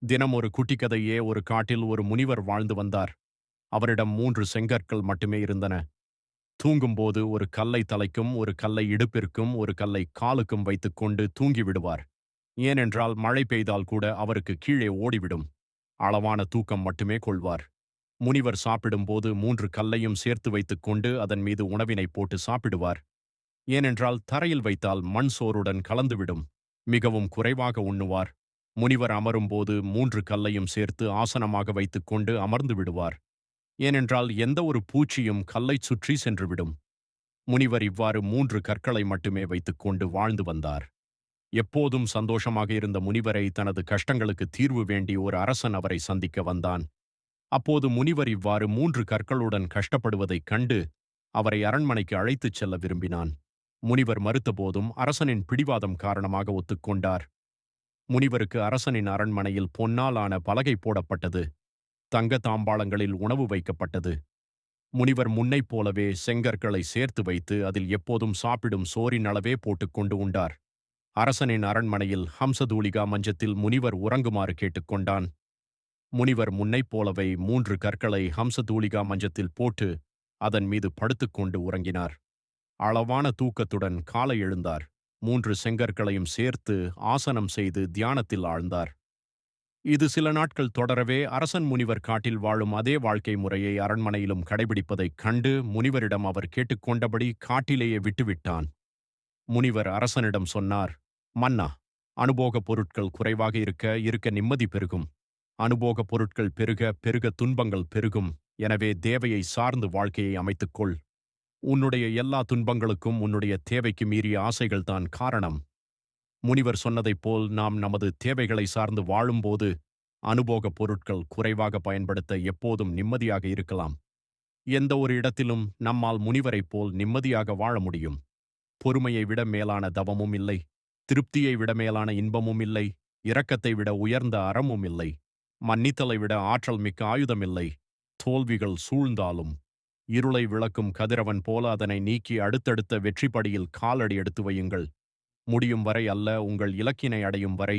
தினம் ஒரு குட்டிக்கதையே. ஒரு காட்டில் ஒரு முனிவர் வாழ்ந்து வந்தார். அவரிடம் 3 செங்கற்கள் மட்டுமே இருந்தன. தூங்கும்போது ஒரு கல்லை தலைக்கும், ஒரு கல்லை இடுப்பிற்கும், ஒரு கல்லை காலுக்கும் வைத்துக்கொண்டு தூங்கி விடுவார். ஏனென்றால் மழை பெய்தால் கூட அவருக்கு கீழே ஓடிவிடும். அளவான தூக்கம் மட்டுமே கொள்வார். முனிவர் சாப்பிடும்போது 3 கல்லையும் சேர்த்து வைத்துக்கொண்டு அதன் மீது உணவினை போட்டு சாப்பிடுவார். ஏனென்றால் தரையில் வைத்தால் மண் சோறுடன் கலந்துவிடும். மிகவும் குறைவாக உண்ணுவார். முனிவர் அமரும்போது 3 கல்லையும் சேர்த்து ஆசனமாக வைத்துக்கொண்டு அமர்ந்து விடுவார். ஏனென்றால் எந்த ஒரு பூச்சியும் கல்லைச் சுற்றி சென்றுவிடும். முனிவர் இவ்வாறு 3 கற்களை மட்டுமே வைத்துக்கொண்டு வாழ்ந்து வந்தார். எப்போதும் சந்தோஷமாக இருந்த முனிவரை தனது கஷ்டங்களுக்கு தீர்வு வேண்டி ஒரு அரசன் அவரை சந்திக்க வந்தான். அப்போது முனிவர் இவ்வாறு 3 கற்களுடன் கஷ்டப்படுவதைக் கண்டு அவரை அரண்மனைக்கு அழைத்துச் செல்ல விரும்பினான். முனிவர் மறுத்தபோதும் அரசனின் பிடிவாதம் காரணமாக ஒத்துக்கொண்டார். முனிவருக்கு அரசனின் அரண்மனையில் பொன்னால் ஆன பலகை போடப்பட்டது. தங்க தாம்பாளங்களில் உணவு வைக்கப்பட்டது. முனிவர் முன்னைப் போலவே செங்கற்களை சேர்த்து வைத்து அதில் எப்போதும் சாப்பிடும் சோறின் அளவே போட்டுக்கொண்டு உண்டார். அரசனின் அரண்மனையில் ஹம்சதூளிகா மஞ்சத்தில் முனிவர் உறங்குமாறு கேட்டுக்கொண்டான். முனிவர் முன்னைப் போலவே 3 கற்களை ஹம்சதூளிகா மஞ்சத்தில் போட்டு அதன் மீது படுத்துக்கொண்டு உறங்கினார். அளவான தூக்கத்துடன் காலை எழுந்தார். 3 செங்கற்களையும் சேர்த்து ஆசனம் செய்து தியானத்தில் ஆழ்ந்தார். இது சில நாட்கள் தொடரவே அரசன் முனிவர் காட்டில் வாழும் அதே வாழ்க்கை முறையை அரண்மனையிலும் கடைபிடிப்பதைக் கண்டு முனிவரிடம் அவர் கேட்டுக்கொண்டபடி காட்டிலேயே விட்டுவிட்டான். முனிவர் அரசனிடம் சொன்னார், மன்னா, அனுபோகப் பொருட்கள் குறைவாக இருக்க இருக்க நிம்மதி பெருகும். அனுபோகப் பொருட்கள் பெருக பெருக துன்பங்கள் பெருகும். எனவே தேவையை சார்ந்து வாழ்க்கையை அமைத்துக்கொள். உன்னுடைய எல்லா துன்பங்களுக்கும் உன்னுடைய தேவைக்கு மீறிய ஆசைகள்தான் காரணம். முனிவர் சொன்னதைப் போல் நாம் நமது தேவைகளை சார்ந்து வாழும்போது அனுபோகப் பொருட்கள் குறைவாக பயன்படுத்த எப்போதும் நிம்மதியாக இருக்கலாம். எந்த ஒரு இடத்திலும் நம்மால் முனிவரைப் போல் நிம்மதியாக வாழ முடியும். பொறுமையை விட மேலான தவமும் இல்லை. திருப்தியை விட மேலான இன்பமும் இல்லை. இரக்கத்தை விட உயர்ந்த அறமும் இல்லை. மன்னித்தலை விட ஆற்றல் மிக்க ஆயுதம் இல்லை. தோல்விகள் சூழ்ந்தாலும் இருளை விளக்கும் கதிரவன் போல அதனை நீக்கி அடுத்தடுத்த வெற்றிப்படியில் காலடி எடுத்து வையுங்கள். முடியும் வரை அல்ல, உங்கள் இலக்கினை அடையும் வரை.